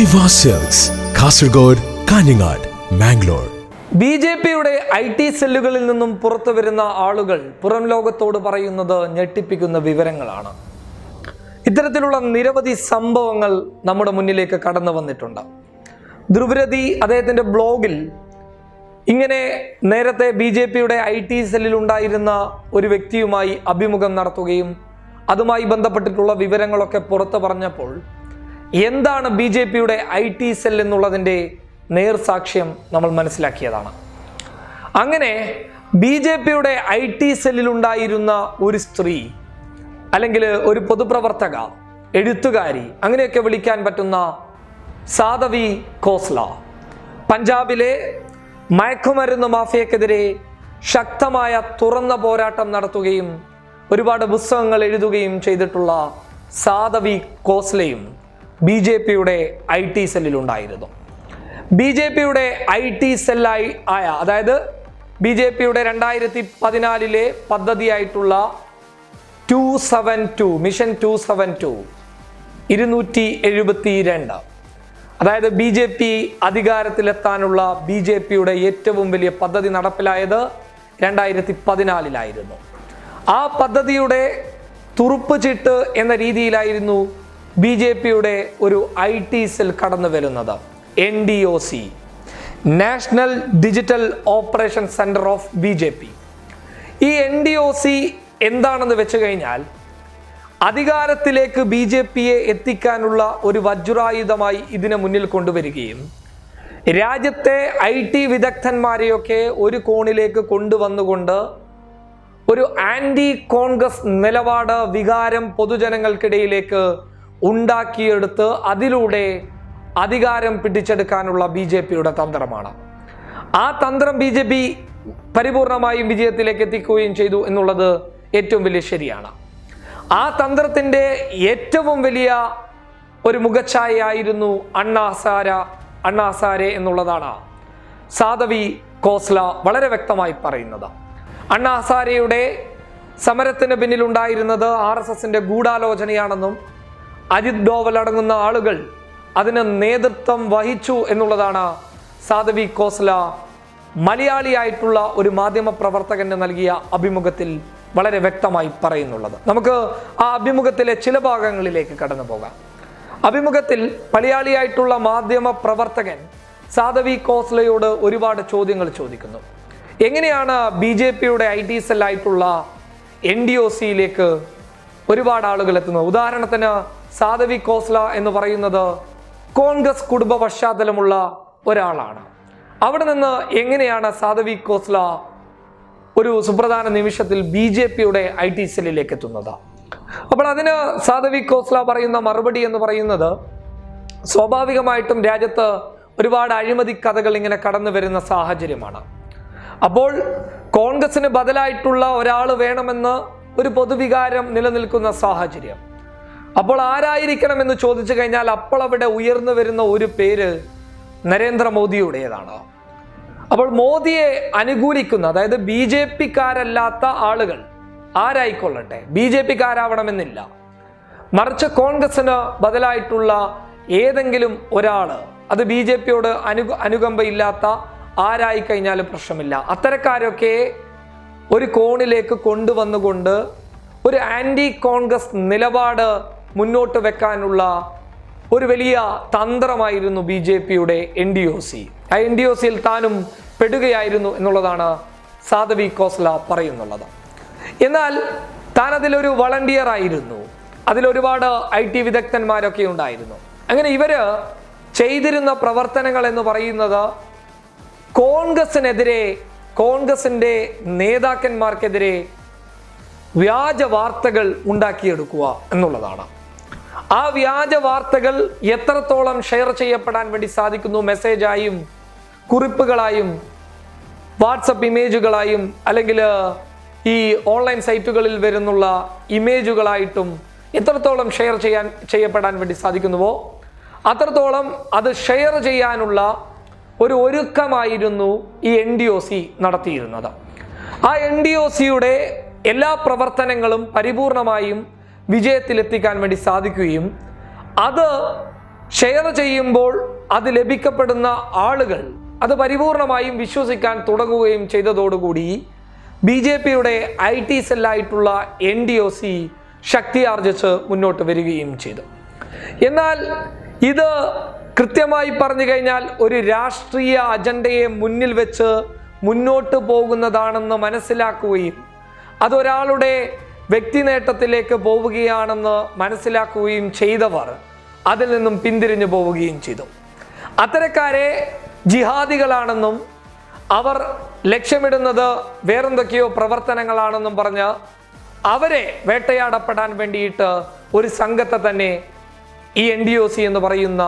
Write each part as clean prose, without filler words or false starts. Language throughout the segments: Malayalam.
ഐവ സിൽക്സ്, കാസർഗോഡ്, കാഞ്ഞങ്ങാട്, മാംഗ്ലൂർ. ബി.ജെ.പിയുടെ IT സെല്ലുകളിൽ നിന്നും പുറത്തു വരുന്ന ആളുകൾ പുറം ലോകത്തോട് പറയുന്നത് ഞെട്ടിപ്പിക്കുന്ന വിവരങ്ങളാണ്. ഇത്തരത്തിലുള്ള നിരവധി സംഭവങ്ങൾ നമ്മുടെ മുന്നിലേക്ക് കടന്നു വന്നിട്ടുണ്ട്. ധ്രുവരതി അദ്ദേഹത്തിൻ്റെ ബ്ലോഗിൽ ഇങ്ങനെ നേരത്തെ ബി.ജെ.പിയുടെ IT സെല്ലിൽ ഉണ്ടായിരുന്ന ഒരു വ്യക്തിയുമായി അഭിമുഖം നടത്തുകയും അതുമായി ബന്ധപ്പെട്ടിട്ടുള്ള വിവരങ്ങളൊക്കെ പുറത്തു പറഞ്ഞപ്പോൾ എന്താണ് ബി.ജെ.പിയുടെ IT സെൽ എന്നുള്ളതിൻ്റെ നേർസാക്ഷ്യം നമ്മൾ മനസ്സിലാക്കിയതാണ്. അങ്ങനെ ബി.ജെ.പിയുടെ IT സെല്ലിലുണ്ടായിരുന്ന ഒരു സ്ത്രീ അല്ലെങ്കിൽ ഒരു പൊതുപ്രവർത്തക, എഴുത്തുകാരി, അങ്ങനെയൊക്കെ വിളിക്കാൻ പറ്റുന്ന സാധവി ഖോസ്ല പഞ്ചാബിലെ മയക്കുമരുന്ന് മാഫിയക്കെതിരെ ശക്തമായ തുറന്ന പോരാട്ടം നടത്തുകയും ഒരുപാട് പുസ്തകങ്ങൾ എഴുതുകയും ചെയ്തിട്ടുള്ള സാധവി ഖോസ്ലയും ബി.ജെ.പിയുടെ IT സെല്ലിലുണ്ടായിരുന്നു. ബി.ജെ.പിയുടെ IT സെല്ലായി അതായത് ബി.ജെ.പിയുടെ 2014 പദ്ധതിയായിട്ടുള്ള 272 മിഷൻ 272 272, അതായത് ബി.ജെ.പി അധികാരത്തിലെത്താനുള്ള ബി.ജെ.പിയുടെ ഏറ്റവും വലിയ പദ്ധതി നടപ്പിലായത് 2014 ആ പദ്ധതിയുടെ തുറുപ്പ് ചീട്ട് എന്ന രീതിയിലായിരുന്നു ബി.ജെ.പിയുടെ ഒരു IT സെൽ കടന്നു വരുന്നത്. NDOC, national digital operation centre of BJP. ഈ NDOC എന്താണെന്ന് വെച്ച് കഴിഞ്ഞാൽ അധികാരത്തിലേക്ക് ബി.ജെ.പിയെ എത്തിക്കാനുള്ള ഒരു വജ്രായുധമായി ഇതിനെ മുന്നിൽ കൊണ്ടുവരികയും രാജ്യത്തെ IT വിദഗ്ധന്മാരെയൊക്കെ ഒരു കോണിലേക്ക് കൊണ്ടുവന്നുകൊണ്ട് ഒരു ആന്റി കോൺഗ്രസ് നിലപാട്, വികാരം പൊതുജനങ്ങൾക്കിടയിലേക്ക് ഉണ്ടാക്കിയെടുത്ത് അതിലൂടെ അധികാരം പിടിച്ചെടുക്കാനുള്ള ബി.ജെ.പിയുടെ തന്ത്രമാണ്. ആ തന്ത്രം ബി.ജെ.പി പരിപൂർണമായും വിജയത്തിലേക്ക് എത്തിക്കുകയും ചെയ്തു എന്നുള്ളത് ഏറ്റവും വലിയ ശരിയാണ്. ആ തന്ത്രത്തിൻ്റെ ഏറ്റവും വലിയ ഒരു മുഖച്ഛായയായിരുന്നു അണ്ണാ ഹസാരെ എന്നുള്ളതാണ് സാധവി ഖോസ്ല വളരെ വ്യക്തമായി പറയുന്നത്. അണ്ണാ ഹസാരെയുടെ സമരത്തിന് പിന്നിലുണ്ടായിരുന്നത് RSSന്റെ ഗൂഢാലോചനയാണെന്നും അജിത് ഡോവൽ അടങ്ങുന്ന ആളുകൾ അതിന് നേതൃത്വം വഹിച്ചു എന്നുള്ളതാണ് സാധവി ഖോസ്ല മലയാളിയായിട്ടുള്ള ഒരു മാധ്യമ പ്രവർത്തകന് നൽകിയ അഭിമുഖത്തിൽ വളരെ വ്യക്തമായി പറയുന്നുള്ളത്. നമുക്ക് ആ അഭിമുഖത്തിലെ ചില ഭാഗങ്ങളിലേക്ക് കടന്നു പോകാം. അഭിമുഖത്തിൽ മലയാളിയായിട്ടുള്ള മാധ്യമ പ്രവർത്തകൻ സാധവി ഖോസ്ലയോട് ഒരുപാട് ചോദ്യങ്ങൾ ചോദിക്കുന്നു. എങ്ങനെയാണ് ബി.ജെ.പിയുടെ IT സെല്ലായിട്ടുള്ള NDOCയിലേക്ക് ഒരുപാട് ആളുകൾ എത്തുന്നത്? ഉദാഹരണത്തിന് സാധവി ഖോസ്ല എന്ന് പറയുന്നത് കോൺഗ്രസ് കുടുംബ പശ്ചാത്തലമുള്ള ഒരാളാണ്. അവിടെ നിന്ന് എങ്ങനെയാണ് സാധവി ഖോസ്ല ഒരു സുപ്രധാന നിമിഷത്തിൽ ബി.ജെ.പിയുടെ IT സെല്ലിലേക്ക് എത്തുന്നത്? അപ്പോൾ അതിന് സാധവി ഖോസ്ല പറയുന്ന മറുപടി എന്ന് പറയുന്നത്, സ്വാഭാവികമായിട്ടും രാജ്യത്ത് ഒരുപാട് അഴിമതി കഥകൾ ഇങ്ങനെ കടന്നു വരുന്ന സാഹചര്യമാണ്. അപ്പോൾ കോൺഗ്രസിന് ബദലായിട്ടുള്ള ഒരാൾ വേണമെന്ന് ഒരു പൊതുവികാരം നിലനിൽക്കുന്ന സാഹചര്യം. അപ്പോൾ ആരായിരിക്കണം എന്ന് ചോദിച്ചു കഴിഞ്ഞാൽ അപ്പോൾ അവിടെ ഉയർന്നു വരുന്ന ഒരു പേര് നരേന്ദ്രമോദിയുടേതാണ്. അപ്പോൾ മോദിയെ അനുകൂലിക്കുന്ന, അതായത് ബി.ജെ.പിക്കാരല്ലാത്ത ആളുകൾ ആരായിക്കൊള്ളട്ടെ, ബി.ജെ.പിക്കാരാവണമെന്നില്ല, മറിച്ച് കോൺഗ്രസിന് ബദലായിട്ടുള്ള ഏതെങ്കിലും ഒരാള്, അത് ബി.ജെ.പിയോട് അനുകമ്പയില്ലാത്ത ആരായി കഴിഞ്ഞാലും പ്രശ്നമില്ല, അത്തരക്കാരൊക്കെ ഒരു കോണിലേക്ക് കൊണ്ടുവന്നുകൊണ്ട് ഒരു ആന്റി കോൺഗ്രസ് നിലപാട് മുന്നോട്ട് വെക്കാനുള്ള ഒരു വലിയ തന്ത്രമായിരുന്നു ബി.ജെ.പിയുടെ NDOC. ആ NDOCയിൽ താനും പെടുകയായിരുന്നു എന്നുള്ളതാണ് സാധവി ഖോസ്ല പറയുന്നുള്ളത്. എന്നാൽ താൻ അതിലൊരു വളണ്ടിയർ ആയിരുന്നു, അതിലൊരുപാട് IT വിദഗ്ധന്മാരൊക്കെ ഉണ്ടായിരുന്നു. അങ്ങനെ ഇവര് ചെയ്തിരുന്ന പ്രവർത്തനങ്ങൾ എന്ന് പറയുന്നത് കോൺഗ്രസിനെതിരെ, കോൺഗ്രസിന്റെ നേതാക്കന്മാർക്കെതിരെ വ്യാജ വാർത്തകൾ ഉണ്ടാക്കിയെടുക്കുക എന്നുള്ളതാണ്. ആ വ്യാജ വാർത്തകൾ എത്രത്തോളം ഷെയർ ചെയ്യപ്പെടാൻ വേണ്ടി സാധിക്കുന്നു, മെസ്സേജായും കുറിപ്പുകളായും വാട്സപ്പ് ഇമേജുകളായും അല്ലെങ്കിൽ ഈ ഓൺലൈൻ സൈറ്റുകളിൽ വരുന്നുള്ള ഇമേജുകളായിട്ടും എത്രത്തോളം ചെയ്യപ്പെടാൻ വേണ്ടി സാധിക്കുന്നുവോ അത്രത്തോളം അത് ഷെയർ ചെയ്യാനുള്ള ഒരു ഒരുക്കമായിരുന്നു ഈ NDOC നടത്തിയിരുന്നത്. ആ NDOCയുടെ എല്ലാ പ്രവർത്തനങ്ങളും പരിപൂർണമായും വിജയത്തിലെത്തിക്കാൻ വേണ്ടി സാധിക്കുകയും അത് ഷെയർ ചെയ്യുമ്പോൾ അത് ലഭിക്കപ്പെടുന്ന ആളുകൾ അത് പരിപൂർണമായും വിശ്വസിക്കാൻ തുടങ്ങുകയും ചെയ്തതോടുകൂടി BJPയുടെ IT സെല്ലായിട്ടുള്ള NDOC ശക്തിയാർജിച്ച് മുന്നോട്ട് വരികയും ചെയ്തു. എന്നാൽ ഇത് കൃത്യമായി പറഞ്ഞു കഴിഞ്ഞാൽ ഒരു രാഷ്ട്രീയ അജണ്ടയെ മുന്നിൽ വെച്ച് മുന്നോട്ട് പോകുന്നതാണെന്ന് മനസ്സിലാക്കുകയും അതൊരാളുടെ വ്യക്തി നേട്ടത്തിലേക്ക് പോവുകയാണെന്ന് മനസ്സിലാക്കുകയും ചെയ്തവർ അതിൽ നിന്നും പിന്തിരിഞ്ഞു പോവുകയും ചെയ്തു. അത്തരക്കാരെ ജിഹാദികളാണെന്നും അവർ ലക്ഷ്യമിടുന്നത് വേറെന്തൊക്കെയോ പ്രവർത്തനങ്ങളാണെന്നും പറഞ്ഞ് അവരെ വേട്ടയാടപ്പെടാൻ വേണ്ടിയിട്ട് ഒരു സംഘത്തെ തന്നെ ഈ NDOC എന്ന് പറയുന്ന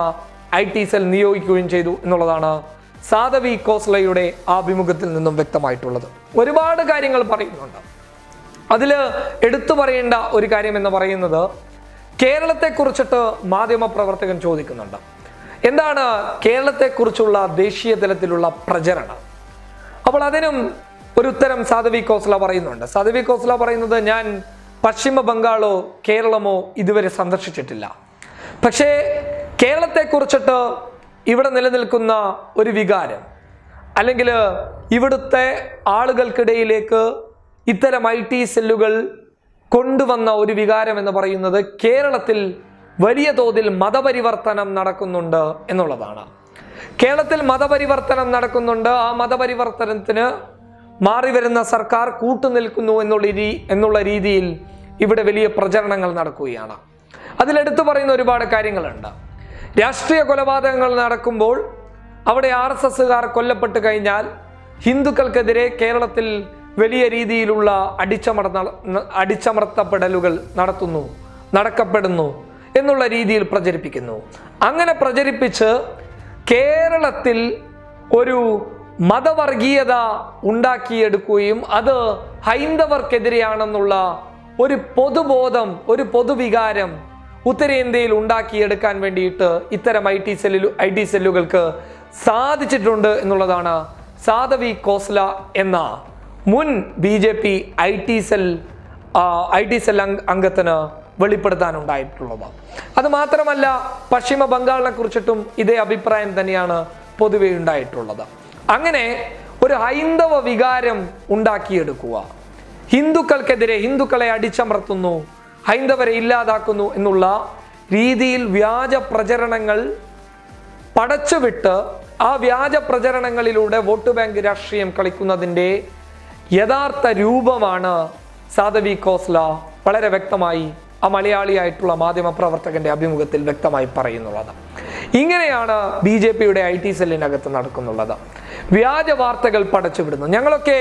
IT സെൽ നിയോഗിക്കുകയും ചെയ്തു എന്നുള്ളതാണ് സാധവി ഖോസ്ലയുടെ ആഭിമുഖത്തിൽ നിന്നും വ്യക്തമായിട്ടുള്ളത്. ഒരുപാട് കാര്യങ്ങൾ പറയുന്നുണ്ട്. അതിൽ എടുത്തു പറയേണ്ട ഒരു കാര്യം എന്ന് പറയുന്നത് കേരളത്തെക്കുറിച്ചിട്ട് മാധ്യമപ്രവർത്തകൻ ചോദിക്കുന്നുണ്ട്. എന്താണ് കേരളത്തെക്കുറിച്ചുള്ള ദേശീയ തലത്തിലുള്ള പ്രചരണം? അപ്പോൾ അതിനും ഒരു ഉത്തരം സാധവി ഖോസ്ല പറയുന്നുണ്ട്. സാധവി ഖോസ്ല പറയുന്നത്, ഞാൻ പശ്ചിമ ബംഗാളോ കേരളമോ ഇതുവരെ സന്ദർശിച്ചിട്ടില്ല. പക്ഷേ കേരളത്തെക്കുറിച്ചിട്ട് ഇവിടെ നിലനിൽക്കുന്ന ഒരു വികാരം, അല്ലെങ്കിൽ ഇവിടുത്തെ ആളുകൾക്കിടയിലേക്ക് ഇത്തരം IT സെല്ലുകൾ കൊണ്ടുവന്ന ഒരു വികാരം എന്ന് പറയുന്നത് കേരളത്തിൽ വലിയ തോതിൽ മതപരിവർത്തനം നടക്കുന്നുണ്ട് എന്നുള്ളതാണ്. കേരളത്തിൽ മതപരിവർത്തനം നടക്കുന്നുണ്ട്. ആ മതപരിവർത്തനത്തിന് മാറി വരുന്ന സർക്കാർ കൂട്ടുനിൽക്കുന്നു എന്നുള്ള രീതിയിൽ ഇവിടെ വലിയ പ്രചരണങ്ങൾ നടക്കുകയാണ്. അതിലെടുത്തു പറയുന്ന ഒരുപാട് കാര്യങ്ങളുണ്ട്. രാഷ്ട്രീയ കൊലപാതകങ്ങൾ നടക്കുമ്പോൾ അവിടെ RSSകാർ കൊല്ലപ്പെട്ട് കഴിഞ്ഞാൽ ഹിന്ദുക്കൾക്കെതിരെ കേരളത്തിൽ വലിയ രീതിയിലുള്ള അടിച്ചമർത്തപ്പെടലുകൾ നടക്കപ്പെടുന്നു എന്നുള്ള രീതിയിൽ പ്രചരിപ്പിക്കുന്നു. അങ്ങനെ പ്രചരിപ്പിച്ച് കേരളത്തിൽ ഒരു മതവർഗീയത ഉണ്ടാക്കിയെടുക്കുകയും അത് ഹൈന്ദവർക്കെതിരെയാണെന്നുള്ള ഒരു പൊതുബോധം, ഒരു പൊതുവികാരം ഉത്തരേന്ത്യയിൽ ഉണ്ടാക്കിയെടുക്കാൻ വേണ്ടിയിട്ട് ഇത്തരം IT സെല്ലുകൾക്ക് സാധിച്ചിട്ടുണ്ട് എന്നുള്ളതാണ് സാധവി ഖോസ്ല എന്ന മുൻ BJP IT സെൽ അംഗത്തിന് വെളിപ്പെടുത്താനുണ്ടായിട്ടുള്ളത്. അത് മാത്രമല്ല, പശ്ചിമ ബംഗാളിനെ കുറിച്ചിട്ടും ഇതേ അഭിപ്രായം തന്നെയാണ് പൊതുവെ ഉണ്ടായിട്ടുള്ളത്. അങ്ങനെ ഒരു ഹൈന്ദവ വികാരം ഉണ്ടാക്കിയെടുക്കുക, ഹിന്ദുക്കൾക്കെതിരെ ഹിന്ദുക്കളെ അടിച്ചമർത്തുന്നു, ഹൈന്ദവരെ ഇല്ലാതാക്കുന്നു എന്നുള്ള രീതിയിൽ വ്യാജ പ്രചരണങ്ങൾ പടച്ചുവിട്ട് ആ വ്യാജ പ്രചരണങ്ങളിലൂടെ വോട്ട് ബാങ്ക് രാഷ്ട്രീയം കളിക്കുന്നതിൻ്റെ യഥാർത്ഥ രൂപമാണ് സാധവി ഖോസ്ല വളരെ വ്യക്തമായി ആ മലയാളിയായിട്ടുള്ള മാധ്യമപ്രവർത്തകന്റെ അഭിമുഖത്തിൽ വ്യക്തമായി പറയുന്നുള്ളത്. ഇങ്ങനെയാണ് BJPയുടെ IT സെല്ലിനകത്ത് നടക്കുന്നുള്ളത്. വ്യാജ വാർത്തകൾ പടച്ചുവിടുന്നു. ഞങ്ങളൊക്കെ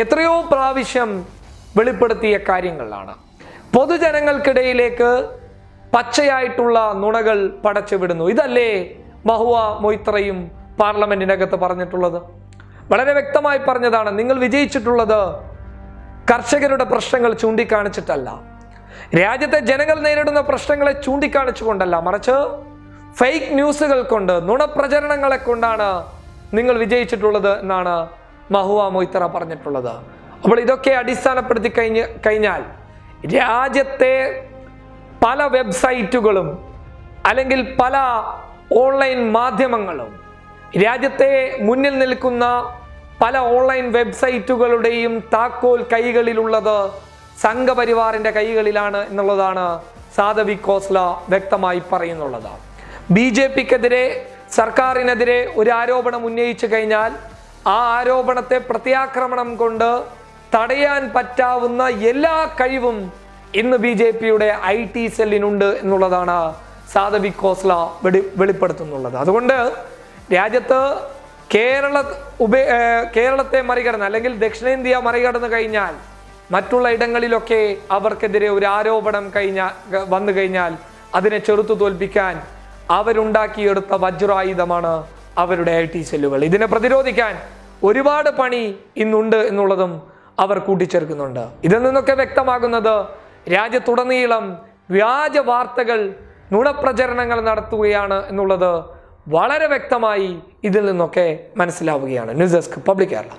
എത്രയോ പ്രാവശ്യം വെളിപ്പെടുത്തിയ കാര്യങ്ങളാണ്. പൊതുജനങ്ങൾക്കിടയിലേക്ക് പച്ചയായിട്ടുള്ള നുണകൾ പടച്ചുവിടുന്നു. ഇതല്ലേ മഹുവ മൊയ്ത്രയും പാർലമെന്റിനകത്ത് പറഞ്ഞിട്ടുള്ളത്? വളരെ വ്യക്തമായി പറഞ്ഞതാണ്. നിങ്ങൾ വിജയിച്ചിട്ടുള്ളത് കർഷകരുടെ പ്രശ്നങ്ങൾ ചൂണ്ടിക്കാണിച്ചിട്ടല്ല, രാജ്യത്തെ ജനങ്ങൾ നേരിടുന്ന പ്രശ്നങ്ങളെ ചൂണ്ടിക്കാണിച്ചുകൊണ്ടല്ല, മറിച്ച് ഫേക്ക് ന്യൂസുകൾ കൊണ്ട്, നുണപ്രചരണങ്ങളെ കൊണ്ടാണ് നിങ്ങൾ വിജയിച്ചിട്ടുള്ളത് എന്നാണ് മഹുവ മൊയ്ത്ര പറഞ്ഞിട്ടുള്ളത്. അപ്പോൾ ഇതൊക്കെ അടിസ്ഥാനപ്പെടുത്തി കഴിഞ്ഞാൽ രാജ്യത്തെ പല വെബ്സൈറ്റുകളും അല്ലെങ്കിൽ പല ഓൺലൈൻ മാധ്യമങ്ങളും, രാജ്യത്തെ മുന്നിൽ നിൽക്കുന്ന പല ഓൺലൈൻ വെബ്സൈറ്റുകളുടെയും താക്കോൽ കൈകളിലുള്ളത് സംഘപരിവാറിന്റെ കൈകളിലാണ് എന്നുള്ളതാണ് സാധവി ഖോസ്ല വ്യക്തമായി പറയുന്നുള്ളത്. BJPക്കെതിരെ, സർക്കാരിനെതിരെ ഒരു ആരോപണം ഉന്നയിച്ചു കഴിഞ്ഞാൽ ആ ആരോപണത്തെ പ്രത്യാക്രമണം കൊണ്ട് തടയാൻ പറ്റാവുന്ന എല്ലാ കഴിവും ഇന്ന് BJPയുടെ IT സെല്ലിനുണ്ട് എന്നുള്ളതാണ് സാധവി ഖോസ്ല വെളിപ്പെടുത്തുന്നുള്ളത്. അതുകൊണ്ട് രാജ്യത്ത് കേരളത്തെ മറികടന്ന്, അല്ലെങ്കിൽ ദക്ഷിണേന്ത്യ മറികടന്നു കഴിഞ്ഞാൽ മറ്റുള്ള ഇടങ്ങളിലൊക്കെ അവർക്കെതിരെ ഒരു ആരോപണം വന്നു കഴിഞ്ഞാൽ അതിനെ ചെറുത്തു തോൽപ്പിക്കാൻ അവരുണ്ടാക്കിയെടുത്ത വജ്രായുധമാണ് അവരുടെ IT സെല്ലുകൾ. ഇതിനെ പ്രതിരോധിക്കാൻ ഒരുപാട് പണി ഇന്നുണ്ട് എന്നുള്ളതും അവർ കൂട്ടിച്ചേർക്കുന്നുണ്ട്. ഇതിൽ നിന്നൊക്കെ വ്യക്തമാകുന്നത് രാജ്യത്തുടനീളം വ്യാജ വാർത്തകൾ, നുണപ്രചരണങ്ങൾ നടത്തുകയാണ് എന്നുള്ളത് വളരെ വ്യക്തമായി ഇതിൽ നിന്നൊക്കെ മനസ്സിലാവുകയാണ്. News desk public Kerala.